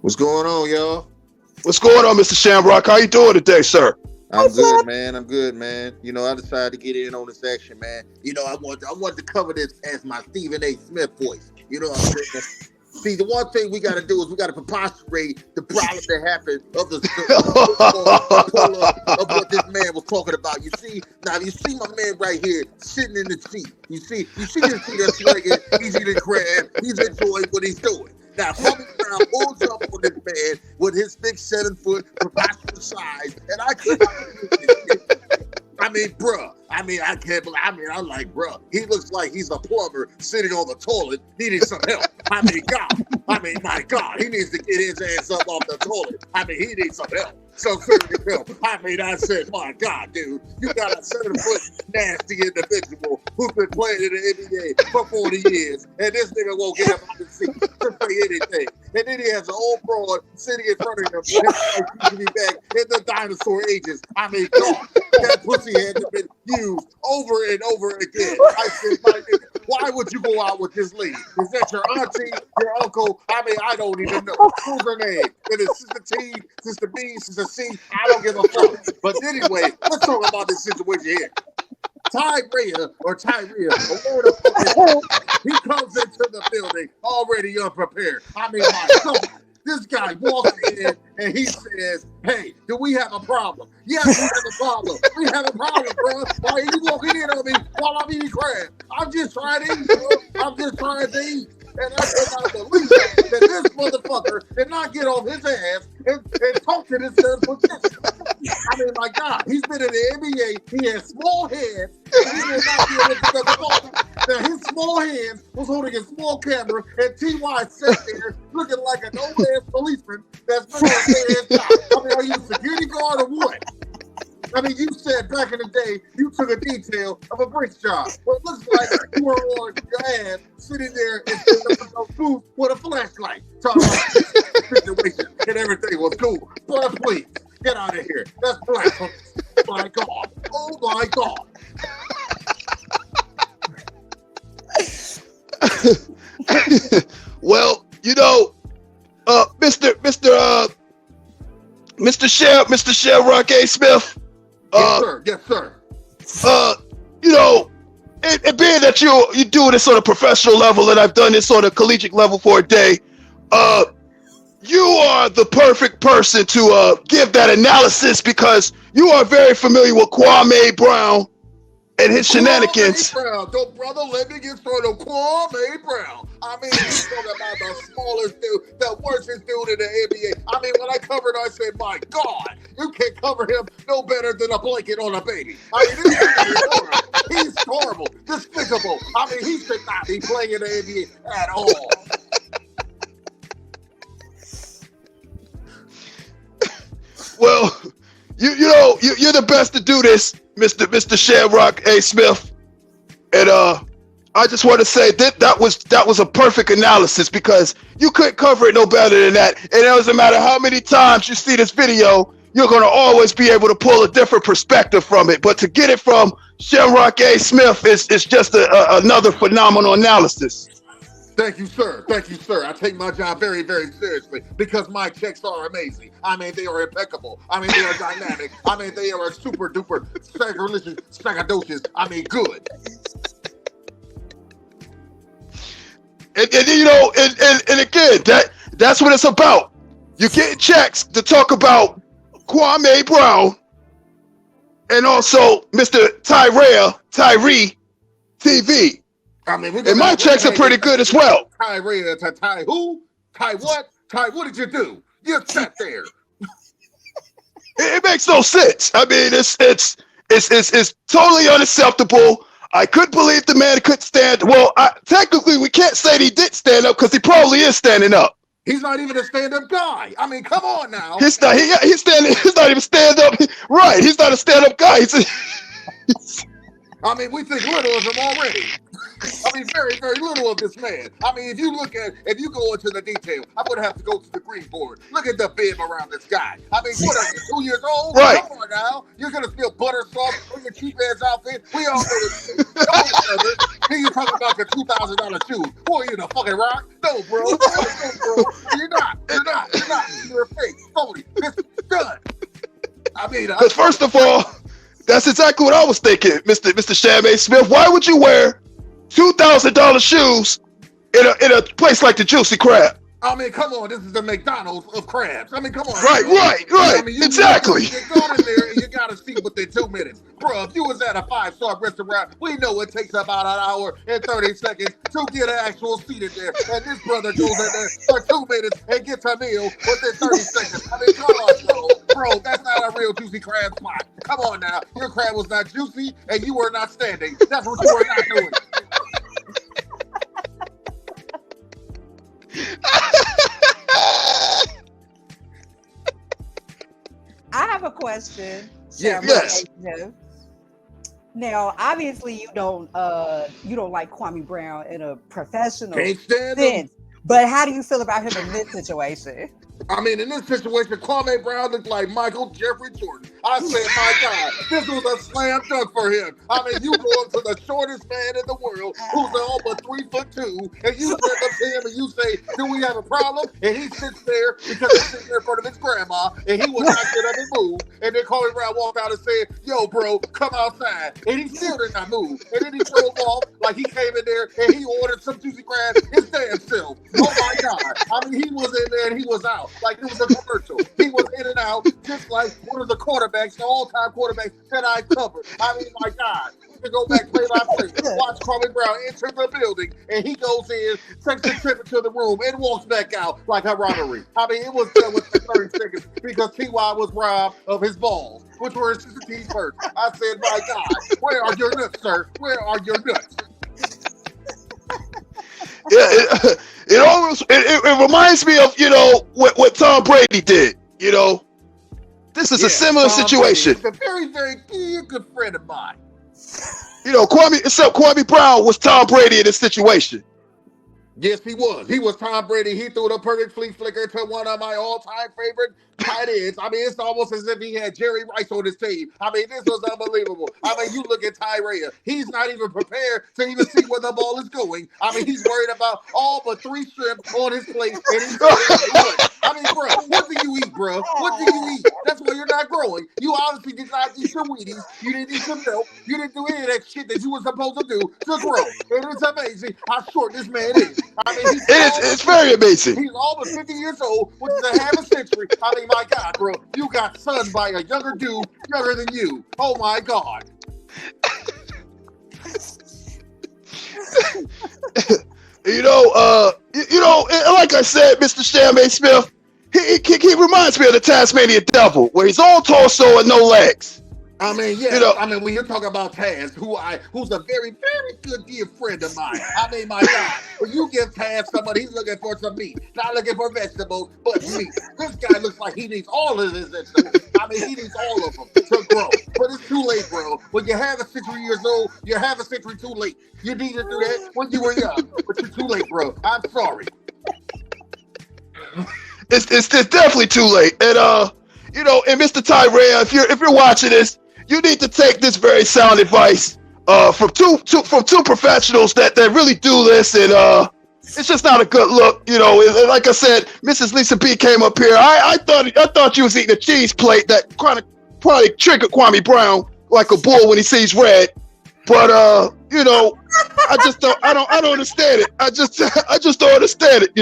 What's going on, y'all? What's going on, Mr. Shamrock? How you doing today, sir? I'm good, man. I'm good, man. You know, I decided to get in on this action, man. You know, I want to cover this as my Stephen A. Smith voice. You know what I'm saying? See, the one thing we got to do is we got to preposterate the problem that happened of what this man was talking about. You see, now you see my man right here sitting in the seat. You see this seat that's swinging, easy to grab. He's enjoying what he's doing. Now, Kwame Brown pulls up on this man with his big 7-foot preposterous size, and I can't believe it. I mean, bruh. I mean, I can't believe. I'm like, bruh. He looks like he's a plumber sitting on the toilet needing some help. I mean, my God, he needs to get his ass up off the toilet. I mean, he needs some help. Some serious help. I said, my God, dude, you got a 7-foot nasty individual who's been playing in the NBA for 40 years, and this nigga won't get up out the seat to say anything. And then he has an old broad sitting in front of him. He to be back in the dinosaur ages. I mean, God, that pussy had been used over and over again. I said, my nigga, why would you go out with this lady? Is that your auntie, your uncle? I mean, I don't even know. Who's her name? Is it Sister T, Sister B, Sister C? I don't give a fuck. But anyway, let's talk about this situation here. Rhea, he comes into the building already unprepared. I mean, my God. This guy walks in and he says, hey, do we have a problem? Yes, we have a problem. We have a problem, bro. Why are you walking in on me while I'm eating crab? I'm just trying to eat, bro. I'm just trying to eat. And I cannot believe that this motherfucker did not get off his ass and talk to this third position. I mean, my God, he's been in the NBA. He has small hands. And he did not be able to get the ball. Now, his small hands was holding a small camera, and T.Y. sat there looking like an old-ass policeman that's looking at his job. I mean, are you a security guard or what? I mean, you said back in the day, you took a detail of a bricks job. Well, it looks like you were on your ass sitting there in the booth with a flashlight, talking about the situation, and everything was cool. But please, get out of here. That's blasphemy. My God. Oh, my God. Well, you know, Mr. Shamrock A. Smith. Yes, sir. You know, it being that you do this on a professional level, and I've done this on a collegiate level for a day, you are the perfect person to give that analysis because you are very familiar with Kwame Brown and his shenanigans. Kwame Brown, brother, let me get started. Kwame Brown. I mean, he's talking about the smallest dude, the worstest dude in the NBA. I mean, when I covered, I said, my God, you can't cover him no better than a blanket on a baby. I mean, this is horrible. He's horrible, despicable. I mean, he should not be playing in the NBA at all. Well, you're the best to do this, Mr. Shamrock A. Smith, and I just want to say that was a perfect analysis because you couldn't cover it no better than that. And it doesn't matter how many times you see this video, you're gonna always be able to pull a different perspective from it. But to get it from Shamrock A. Smith is just another phenomenal analysis. Thank you, sir. Thank you, sir. I take my job very, very seriously because my checks are amazing. I mean, they are impeccable. I mean, they are dynamic. I mean, they are super duper sagadocious. I mean, good. And you know, and again, that's what it's about. You're getting checks to talk about Kwame Brown and also Mr. Tyree TV. I mean, and my checks are pretty good as well. Rhea, Ty who? Ty what? Ty, what did you do? You sat there. It makes no sense. I mean, it's totally unacceptable. I couldn't believe the man couldn't stand. Well, technically, we can't say he did stand up because he probably is standing up. He's not even a stand-up guy. I mean, come on now. He's not even stand-up. Right? He's not a stand-up guy. I mean, we think little of him already. I mean, very, very little of this man. I mean, if you go into the detail, I'm going to have to go to the green board. Look at the bib around this guy. I mean, what are you, 2 years old? Right. Come on now. You're going to spill butter sauce on your cheap-ass outfit. We all know it. Then you talking about your $2,000 shoes. Boy, you the fucking rock? No, bro. No, bro. You're not. Because first of all, that's exactly what I was thinking, Mr. Shammin Smith. Why would you wear $2,000 shoes in a place like the Juicy Crab? I mean, come on, this is the McDonald's of crabs. I mean, come on. Right. I mean, Exactly. You go in there and you gotta see within 2 minutes. Bro, if you was at a 5-star restaurant, we know it takes about an hour and 30 seconds to get an actual seat in there. And this brother goes in there for 2 minutes and gets a meal within 30 seconds. I mean, come on, bro, that's not a real juicy crab spot. Come on now. Your crab was not juicy and you were not standing. That's what you were not doing. I have a question. Yes. Now, obviously, you don't like Kwame Brown in a professional Can't stand sense, but how do you feel about him in this situation? I mean, in this situation, Kwame Brown looked like Michael Jeffrey Jordan. I said, my God, this was a slam dunk for him. I mean, you go up to the shortest man in the world, who's all but 3'2", and you bring up to him and you say, do we have a problem? And he sits there because he's sitting there in front of his grandma, and he would not get up and move. And then Kwame Brown walked out and said, yo, bro, come outside. And he still did not move. And then he drove off like he came in there and he ordered some juicy crab his damn self. Oh, my God. I mean, he was in there and he was out. Like it was a commercial. He was in and out, just like one of the quarterbacks, the all-time quarterbacks that I covered. I mean, my God. You can go back play by play. Watch Kwame Brown enter the building, and he goes in, takes the trip into the room, and walks back out like a robbery. I mean, it was done within 30 seconds because T.Y. was robbed of his balls, which were his teeth first. I said, my God, where are your nuts, sir? Where are your nuts? Yeah, it reminds me of, what Tom Brady did. This is a similar situation. He's a very, very good friend of mine. Kwame Brown was Tom Brady in this situation. Yes, he was. He was Tom Brady. He threw the perfect flea flicker to one of my all-time favorite tight ends. I mean, it's almost as if he had Jerry Rice on his team. I mean, this was unbelievable. I mean, you look at Rhea. He's not even prepared to even see where the ball is going. I mean, he's worried about all but 3 shrimp on his plate. And he's I mean, bro, what do you eat, bro? What do you eat? That's why you're not growing. You obviously did not eat some Wheaties. You didn't eat some milk. You didn't do any of that shit that you were supposed to do to grow. And it's amazing how short this man is. I mean, it's very amazing. He's all but 50 years old, which is a half a century. I mean, my God, bro, you got sunned by a younger dude, younger than you. Oh my God. Like I said, Mr. Shammin Smith, he reminds me of the Tasmanian Devil, where he's all torso and no legs. I mean, yeah. I mean, when you're talking about Taz, who's a very, very good dear friend of mine. I mean, my God, when you give Taz somebody, he's looking for some meat, not looking for vegetables, but meat. This guy looks like he needs all of his vegetables. I mean, he needs all of them to grow. But it's too late, bro. When you have a century years old, you have a century too late. You need to do that when you were young, but you're too late, bro. I'm sorry. It's definitely too late. And and Mr. Rhea, if you're watching this, you need to take this very sound advice from two professionals that really do this, and it's just not a good look. Like I said, Mrs. Lisa B came up here. I thought you was eating a cheese plate that kind of probably triggered Kwame Brown like a bull when he sees red. But I don't understand it. I just don't understand it.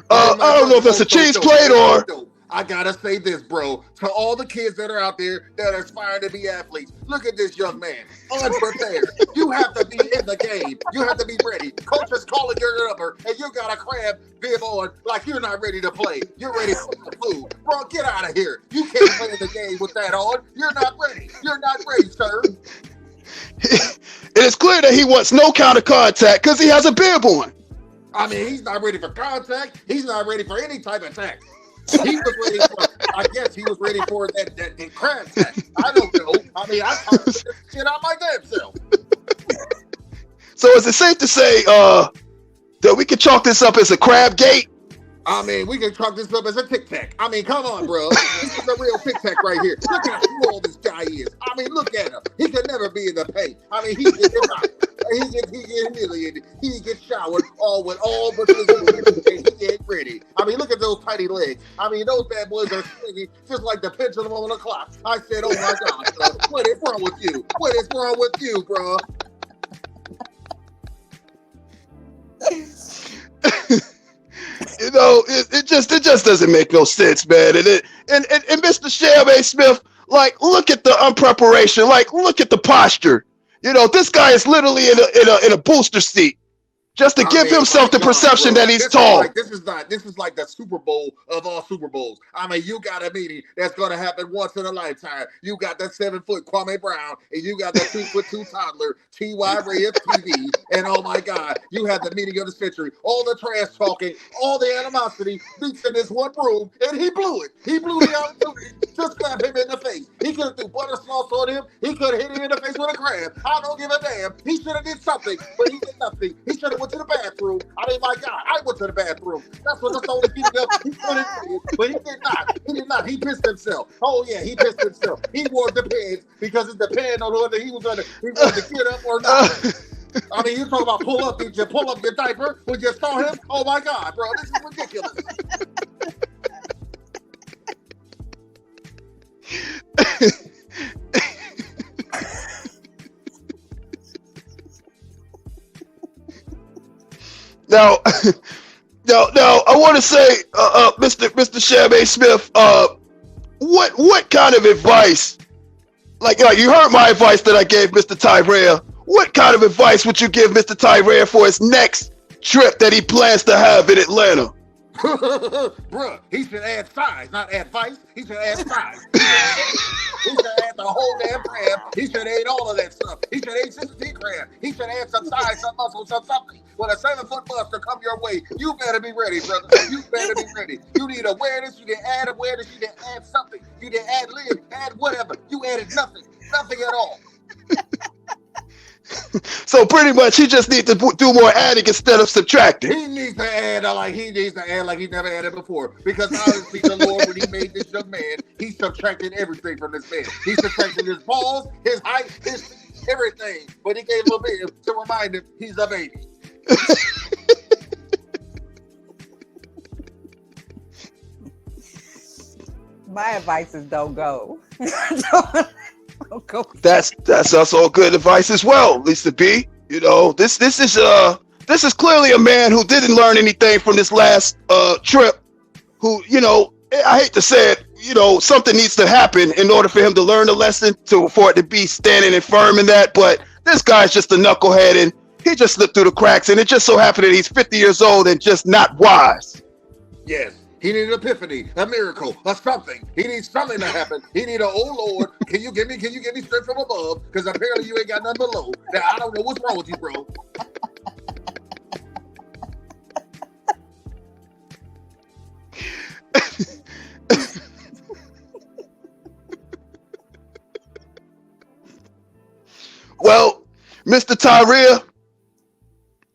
I don't know if that's a cheese plate or. I gotta say this, bro, to all the kids that are out there that are aspiring to be athletes. Look at this young man, unprepared. You have to be in the game. You have to be ready. Coach is calling your number, and you got a crab bib on like you're not ready to play. You're ready for the food. Bro, get out of here. You can't play in the game with that on. You're not ready. You're not ready, sir. It is clear that he wants no counter contact because he has a bib on. I mean, he's not ready for contact. He's not ready for any type of attack. He was ready for, I guess he was ready for that crab attack. I don't know. I mean, I talked this shit out my damn self. So is it safe to say that we can chalk this up as a crab gate? I mean, we can chalk this up as a tic tac. I mean, come on, bro. This is a real tic tac right here. Look at how small this guy is. I mean, look at him. He could never be in the paint. I mean, he's not. he get humiliated. He get showered all with all but his moves, and he get ready. I mean, look at those tiny legs. I mean, those bad boys are swinging just like the pendulum on the clock. I said, oh my God, bro. What is wrong with you? What is wrong with you, bro? You know, it just doesn't make no sense, man. And Mr. Shammin Smith, like, look at the unpreparation, like, look at the posture. You know, this guy is literally in a booster seat just to give himself the perception that he's tall. This is like the Super Bowl of all Super Bowls. I mean, you got a meeting that's going to happen once in a lifetime. You got that 7-foot Kwame Brown, and you got that 2'2" toddler T.Y. Rhea TV, and oh my God, you have the meeting of the century. All the trash talking, all the animosity meets in this one room, and he blew it. He blew the opportunity to slap him in the face. He could have threw butter sauce on him. He could have hit him in the face with a crab. I don't give a damn. He should have did something, but he did nothing. He should have went to the bathroom. I mean, my God, I went to the bathroom. That's the only thing he could have did, but he did not. He did not. He pissed himself. Oh yeah, he pissed himself. He wore the pants because it depended on whether he wanted to get up or not. I mean, you talk about pull up your diaper when you saw him. Oh my God, bro, this is ridiculous. Now, I want to say, Mr. Shammin Smith, what kind of advice, like you heard my advice that I gave Mr. Tyrell. What kind of advice would you give Mr. Tyrell for his next trip that he plans to have in Atlanta? Bruh, he should add size, not advice. He should add size. He should add the whole damn crab. He should add all of that stuff. He should add 60 crab. He should add some size, some muscle, some something. When a 7-foot buster come your way, you better be ready, brother. You better be ready. You need awareness. You can add awareness. You can add something. You can add live, add whatever. You added nothing. Nothing at all. So pretty much he just needs to do more adding instead of subtracting. He needs to add like he never added before. Because honestly, the Lord, when he made this young man, he subtracted everything from this man. He subtracted his balls, his height, his everything. But he gave him a bit to remind him he's a baby. My advice is don't go. Don't go. That's also good advice as well, Lisa B. You know, this is clearly a man who didn't learn anything from this last trip. Who, you know, I hate to say it, you know, something needs to happen in order for him to learn the lesson, for it to be standing and firm in that. But this guy's just a knucklehead, and he just slipped through the cracks. And it just so happened that he's 50 years old and just not wise. Yes. He needs an epiphany, a miracle, or something. He needs something to happen. He needs a, oh Lord, can you give me strength from above? Because apparently you ain't got nothing below. Now I don't know what's wrong with you, bro. Well, Mr. Tyrell,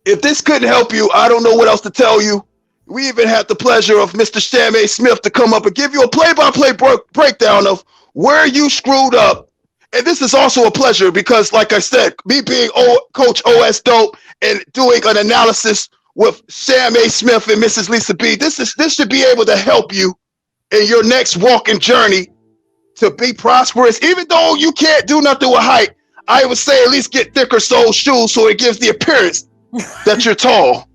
if this couldn't help you, I don't know what else to tell you. We even had the pleasure of Mr. Shammin Smith to come up and give you a play-by-play breakdown of where you screwed up. And this is also a pleasure because, like I said, me being Coach OS Dope and doing an analysis with Shammin Smith and Mrs. Lisa B, this should be able to help you in your next walking journey to be prosperous. Even though you can't do nothing with height, I would say at least get thicker sole shoes so it gives the appearance that you're tall.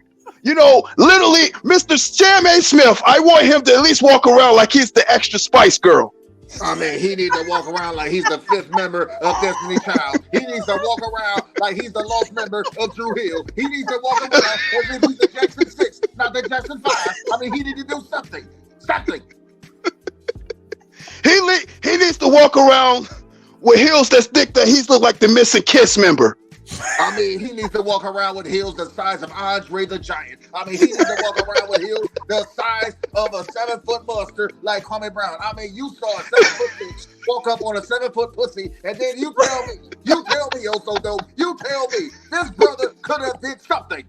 You know, literally, Mr. Shammin Smith, I want him to at least walk around like he's the extra Spice Girl. I mean, he needs to walk around like he's the 5th member of Destiny Child. He needs to walk around like he's the lost member of Drew Hill. He needs to walk around as if he's the Jackson 6, not the Jackson 5. I mean, he needs to do something. Something. He needs to walk around with heels that's thick that he's look like the Missing Kiss member. I mean, he needs to walk around with heels the size of Andre the Giant. I mean, he needs to walk around with heels the size of a 7-foot buster like Kwame Brown. I mean, you saw a 7-foot bitch walk up on a 7-foot pussy, and then you tell me, oh so dope, you tell me, this brother could have did something.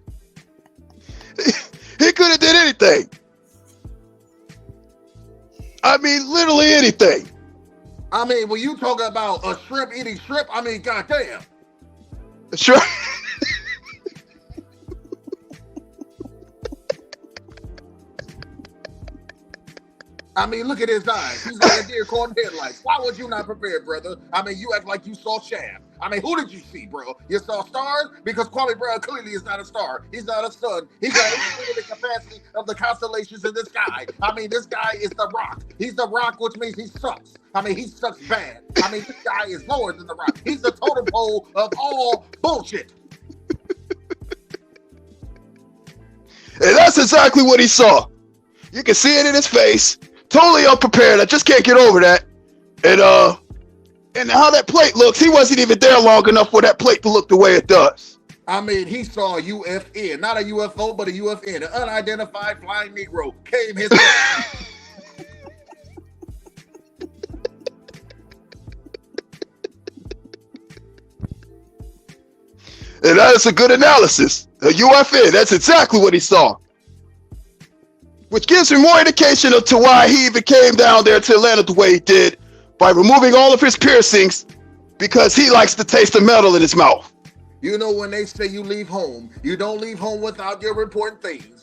He could have did anything. I mean, literally anything. I mean, when you talk about a shrimp eating shrimp, I mean, goddamn. Sure. I mean, look at his eyes. He's like a deer caught in headlights. Why was you not prepared, brother? I mean, you act like you saw Shaft. I mean, who did you see, bro? You saw stars? Because Kwame Brown clearly is not a star. He's not a sun. He's got everything in the capacity of the constellations in the sky. I mean, this guy is the Rock. He's the Rock, which means he sucks. I mean, he sucks bad. I mean, this guy is lower than the Rock. He's the totem pole of all bullshit. And that's exactly what he saw. You can see it in his face. Totally unprepared. I just can't get over that. And how that plate looks, he wasn't even there long enough for that plate to look the way it does. I mean, he saw a UFN, not a UFO, but a UFN, an unidentified flying Negro, came his way. And that is a good analysis. A UFN, that's exactly what he saw. Which gives me more indication of to why he even came down there to Atlanta the way he did, by removing all of his piercings, because he likes to taste the metal in his mouth. You know, when they say you leave home, you don't leave home without your important things.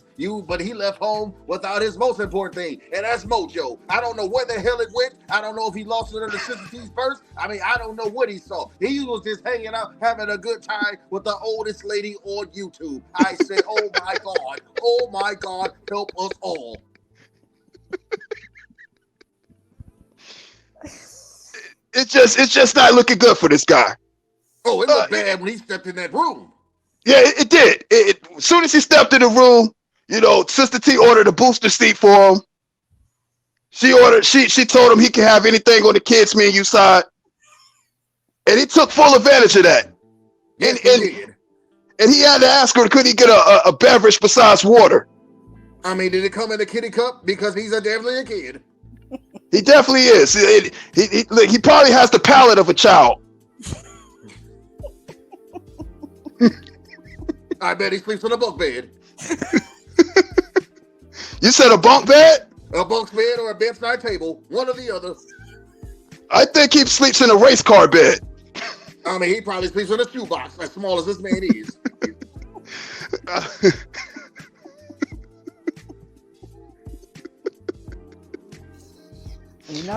But he left home without his most important thing, and that's mojo. I don't know where the hell it went. I don't know if he lost it in the sympathies first. I mean, I don't know what he saw. He was just hanging out, having a good time with the oldest lady on YouTube. I said, oh my God, help us all. It's just not looking good for this guy. Oh, it looked bad when he stepped in that room. Yeah, it did. As soon as he stepped in the room, you know, Sister T ordered a booster seat for him. She told him he can have anything on the kids' menu side. And he took full advantage of that. Yes, he did. And he had to ask her, could he get a beverage besides water? I mean, did it come in a kitty cup? Because he's definitely a kid. He definitely is. He probably has the palate of a child. I bet he sleeps on a bunk bed. You said a bunk bed? A bunk bed or a bedside table, one or the other. I think he sleeps in a race car bed. I mean, he probably sleeps in a shoebox, as small as this man is.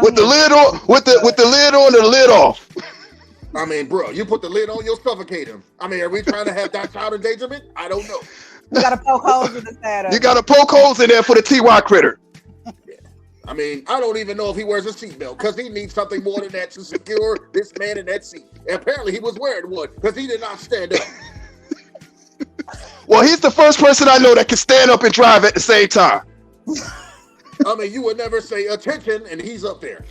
With the lid on, with the lid on and the lid off. I mean, bro, you put the lid on, you'll suffocate him. I mean, are we trying to have that child endangerment? I don't know. You gotta poke holes in the side. You gotta poke holes in there for the TY critter. I mean, I don't even know if he wears a seatbelt because he needs something more than that to secure this man in that seat. And apparently he was wearing one because he did not stand up. Well, he's the first person I know that can stand up and drive at the same time. I mean, you would never say attention and he's up there.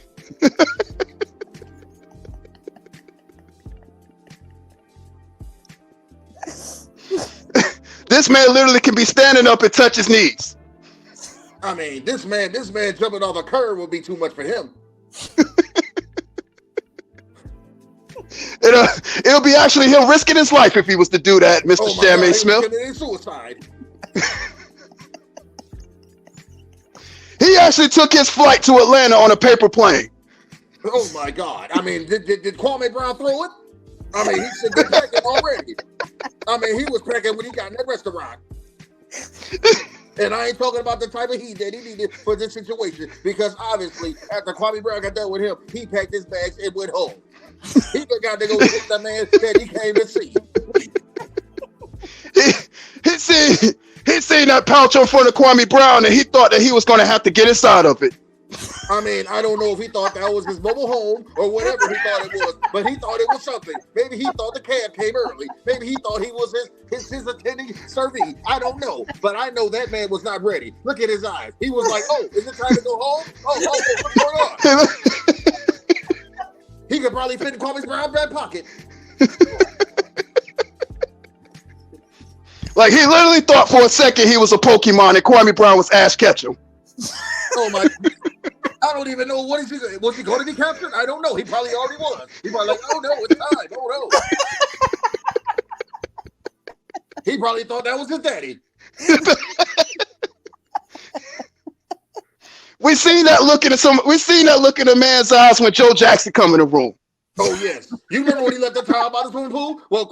This man literally can be standing up and touch his knees. I mean, this man jumping off a curb would be too much for him. It'll be actually him risking his life if he was to do that, Mr. Shammin Smith. Suicide. He actually took his flight to Atlanta on a paper plane. Oh my God! I mean, did Kwame Brown throw it? I mean, he should be packing already. I mean, he was packing when he got in that restaurant. And I ain't talking about the type of heat that he needed for this situation, because obviously, after Kwame Brown got done with him, he packed his bags and went home. He forgot to go get the man that he came to see. He seen that pouch in front of Kwame Brown, and he thought that he was going to have to get inside of it. I mean, I don't know if he thought that was his mobile home or whatever he thought it was, but he thought it was something. Maybe he thought the cab came early. Maybe he thought he was his attending servee. I don't know, but I know that man was not ready. Look at his eyes. He was like, "Oh, is it time to go home? Oh, what's going on?" He could probably fit in Kwame Brown's back pocket. Like, he literally thought for a second he was a Pokemon and Kwame Brown was Ash Ketchum. Oh my! I don't even know what was he going to be captured? I don't know. He probably already was. He probably like, "Oh no, it's time. Oh no." He probably thought that was his daddy. We seen that look in a man's eyes when Joe Jackson come in the room. Oh, yes. You remember when he left the towel by the swimming pool? Well,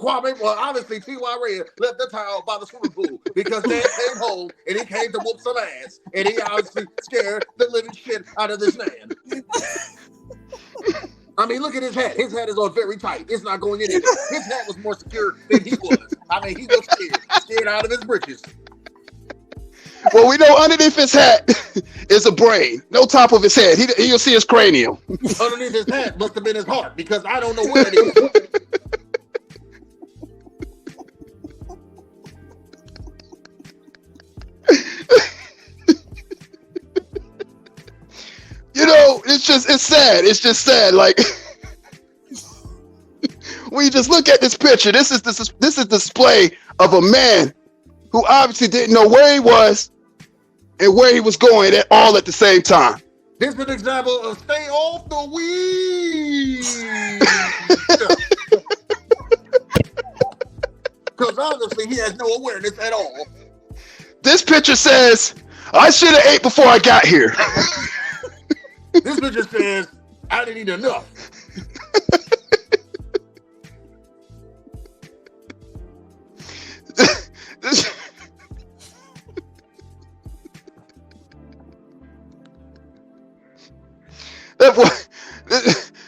obviously, T.Y. Rhea left the towel by the swimming pool because Dad came home and he came to whoop some ass. And he obviously scared the living shit out of this man. I mean, look at his hat. His hat is on very tight. It's not going anywhere. His hat was more secure than he was. I mean, he was scared out of his britches. Well, we know underneath his hat is a brain. No top of his head. You'll see his cranium. Underneath his hat must have been his heart because I don't know where it is. You know, it's sad. It's just sad. Like, when you just look at this picture, this is display of a man who obviously didn't know where he was and where he was going all at the same time. This is an example of stay off the weed. Because obviously he has no awareness at all. This picture says, I should have ate before I got here. This picture says, I didn't eat enough.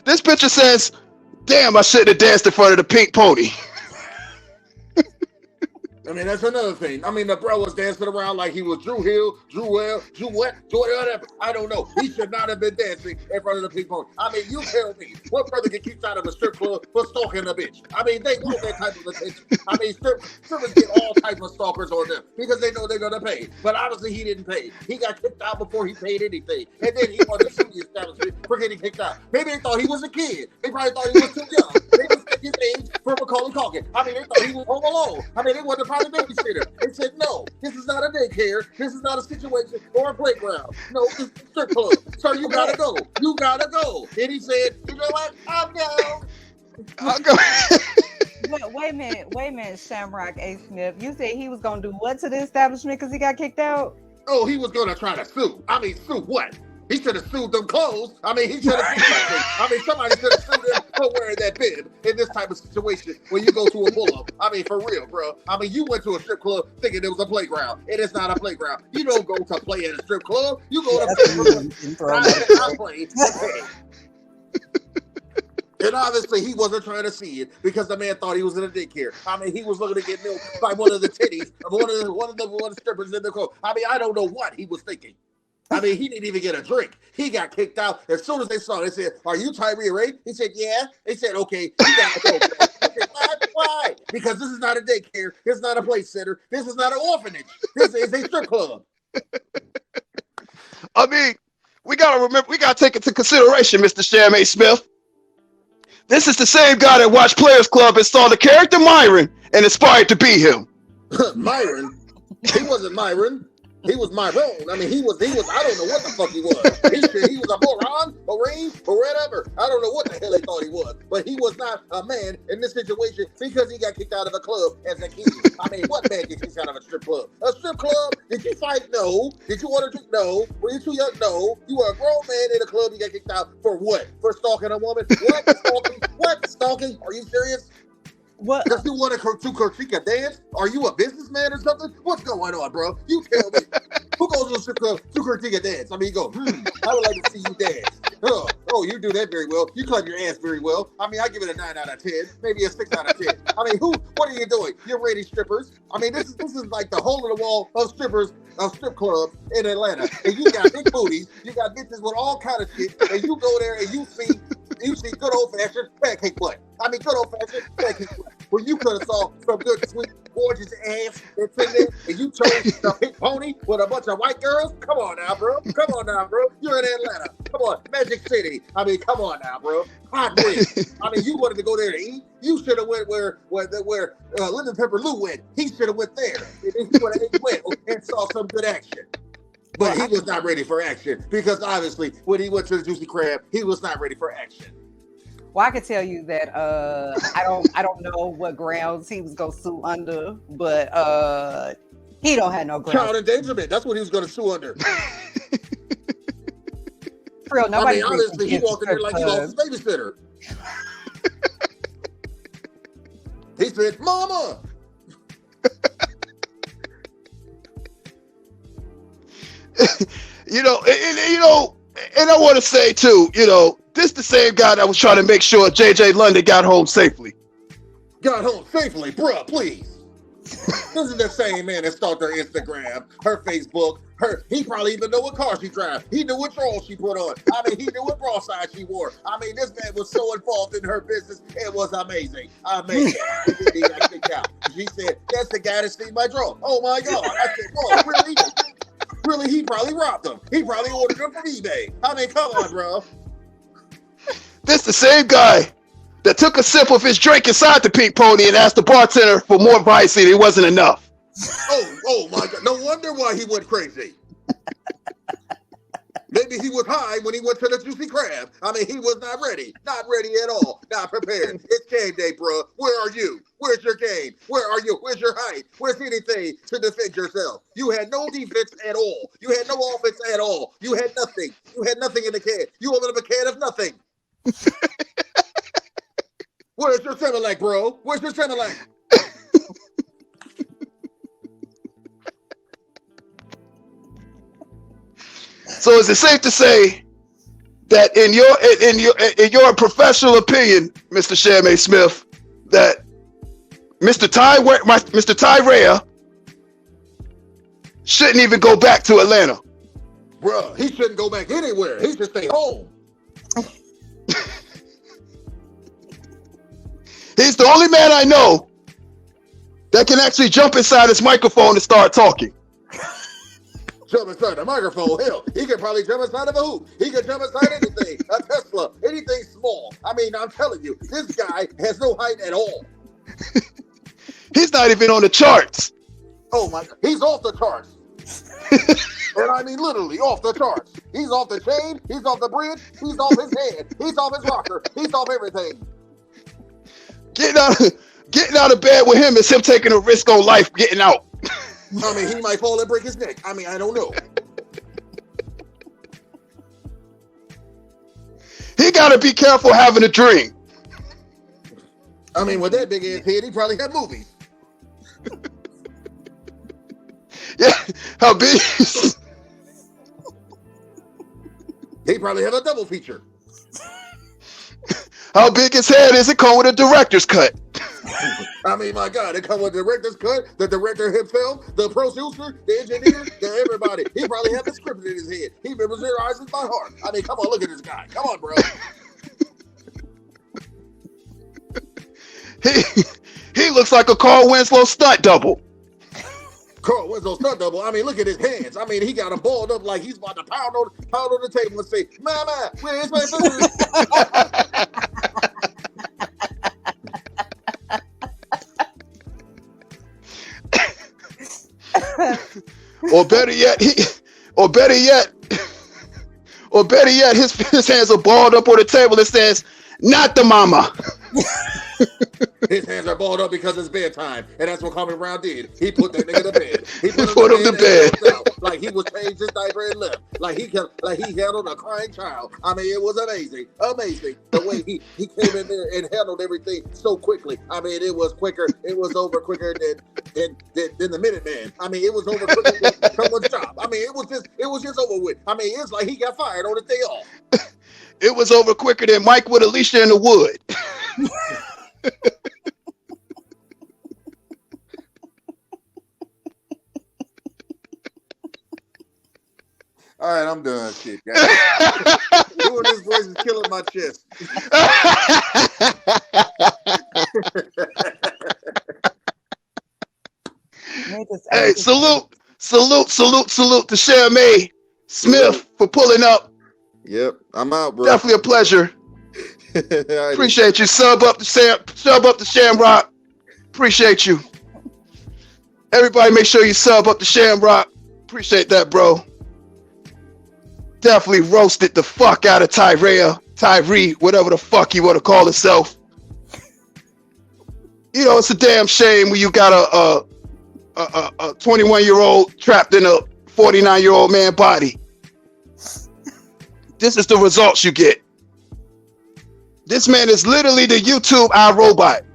This picture says, damn, I shouldn't have danced in front of the pink pony. I mean, that's another thing. I mean, the bro was dancing around like he was Drew Hill, Drew what, whatever. I don't know. He should not have been dancing in front of the pink pony. I mean, you tell me, what brother get kicked out of a strip club for stalking a bitch? I mean, they want that type of attention. I mean, strippers get all types of stalkers on them because they know they're going to pay. But obviously, he didn't pay. He got kicked out before he paid anything. And then he wanted to sue the establishment for getting kicked out. Maybe they thought he was a kid. They probably thought he was too young. They mistake his age for Macaulay Culkin. I mean, they thought he was home alone. I mean, they wanted to private babysitter. They said, no, this is not a daycare. This is not a situation or a playground. No, it's a strip club. Sir, you gotta go. You gotta go. And he said, you know what? I'll go. I'll go. Wait a minute, Shamrock A. Smith. You said he was gonna do what to the establishment because he got kicked out? Oh, he was gonna try to sue. I mean, sue what? He should have sued them clothes. I mean, he should have sued something. I mean, somebody should have sued him for wearing that bib in this type of situation when you go to a pull-up. I mean, for real, bro. I mean, you went to a strip club thinking it was a playground. It is not a playground. You don't go to play at a strip club. You go to play. And obviously, he wasn't trying to see it because the man thought he was in a daycare. I mean, he was looking to get milked by one of the titties of one of the strippers in the club. I mean, I don't know what he was thinking. I mean, he didn't even get a drink. He got kicked out. As soon as they saw it, they said, are you Tyree Ray? He said, yeah. They said, okay, you got to go. I said, why? Because this is not a daycare. This is not a play center. This is not an orphanage. This is a strip club. I mean, we got to take into consideration, Mr. Shammin Smith. This is the same guy that watched Players Club and saw the character Myron and aspired to be him. Myron? He wasn't Myron. He was Myron. I mean, he was, I don't know what the fuck he was. He was a moron, marine, or whatever. I don't know what the hell they thought he was. But he was not a man in this situation because he got kicked out of a club as a kid. I mean, what man gets kicked out of a strip club? A strip club? Did you fight? No. Did you want to drink? No. Were you too young? No. You were a grown man in a club. You got kicked out for what? For stalking a woman? What? Stalking? What? Stalking? Are you serious? What? Because you want to critique a dance? Are you a businessman or something? What's going on, bro? You tell me. Who goes to a strip club to critique a dance? I mean, you go, I would like to see you dance. Oh, you do that very well. You clap your ass very well. I mean, I give it a 9 out of 10, maybe a 6 out of 10. I mean, what are you doing? You're rating strippers. I mean, this is like the hole in the wall of strippers, of strip clubs in Atlanta. And you got big booties, you got bitches with all kind of shit, and you go there and you see good old-fashioned pancake butt. I mean, good old-fashioned pancake butt. Well, you could have saw some good, sweet, gorgeous ass that's in there, and you chose the pink pony with a bunch of white girls? Come on now, bro. Come on now, bro. You're in Atlanta. Come on. Magic City. I mean, come on now, bro. Hot wings. I mean, you wanted to go there to eat. You should have went where Lemon Pepper Lou went. He should have went there. And then he would have went and saw some good action. But he was not ready for action because obviously when he went to the Juicy Crab, he was not ready for action. Well, I can tell you that I don't know what grounds he was gonna sue under, but he don't have no grounds. Child endangerment. That's what he was gonna sue under. Real, nobody. I mean, honestly, he walked in there like he lost his babysitter. He said, "Mama." You know, and I want to say too, this the same guy that was trying to make sure JJ London got home safely. Got home safely, bruh, please. This is the same man that stalked her Instagram, her Facebook, he probably even knew what car she drives. He knew what drawers she put on. I mean, he knew what bra size she wore. I mean, this man was so involved in her business, it was amazing. Amazing. She said, "That's the guy that steamed my drawer." Oh my God. I said, "Bro, really? Really, he probably robbed them. He probably ordered them from eBay." I mean, come on, bro. This the same guy that took a sip of his drink inside the Pink Pony and asked the bartender for more advice and it wasn't enough. Oh my God. No wonder why he went crazy. Maybe he was high when he went to the Juicy Crab. I mean, he was not ready. Not ready at all. Not prepared. It's game day, bro. Where are you? Where's your game? Where are you? Where's your height? Where's anything to defend yourself? You had no defense at all. You had no offense at all. You had nothing. You had nothing in the can. You opened up a can of nothing. Where's your Similac, bro? Where's your Similac? So is it safe to say that in your professional opinion, Mr. Shammin Smith, that Mr. Rhea shouldn't even go back to Atlanta? Bruh, he shouldn't go back anywhere. He should stay home. He's the only man I know that can actually jump inside his microphone and start talking. Jump inside the microphone. Hell, he could probably jump inside of a hoop. He could jump inside anything. A Tesla, anything small. I mean, I'm telling you, this guy has no height at all. He's not even on the charts. Oh my God, he's off the charts. And I mean literally off the charts. He's off the chain, he's off the bridge, he's off his head, he's off his rocker, he's off everything. Getting out of bed with him is him taking a risk on life getting out. I mean, he might fall and break his neck. I mean, I don't know. He got to be careful having a dream. I mean, with that big ass head, he probably had movies. Yeah, how big? He probably had a double feature. How big his head is? It come with a director's cut. I mean, my God, it come with the director's cut, the director himself, the producer, the engineer, everybody. He probably had the script in his head. He memorizes by heart. I mean, come on, look at this guy. Come on, bro. He looks like a Carl Winslow stunt double. Carl Winslow stunt double. I mean, look at his hands. I mean, he got him balled up like he's about to pound on the table and say, "Mama, where's my food?" Or better yet, his hands are balled up on the table and says, "Not the mama." His hands are balled up because it's bedtime, and that's what Kwame Brown did. He put that nigga to bed. He put him to bed. Like he was changed his diaper and left. Like he handled a crying child. I mean, it was amazing the way he came in there and handled everything so quickly. I mean, it was quicker. It was over quicker than the Minuteman. I mean, it was over quicker than someone's job. I mean, it was just over with. I mean, it's like he got fired on the day off. It was over quicker than Mike with Alicia in the wood. All right, I'm done. Shit, guys. Doing this voice is killing my chest. Hey, salute to Shammin Smith for pulling up. Yep, I'm out, bro. Definitely a pleasure. Appreciate you. Sub up to Shamrock. Appreciate you. Everybody make sure you sub up to Shamrock. Appreciate that, bro. Definitely roasted the fuck out of Tyree, whatever the fuck you want to call himself. You know, it's a damn shame when you got a 21-year-old trapped in a 49-year-old man body. This is the results you get. This man is literally the YouTube iRobot.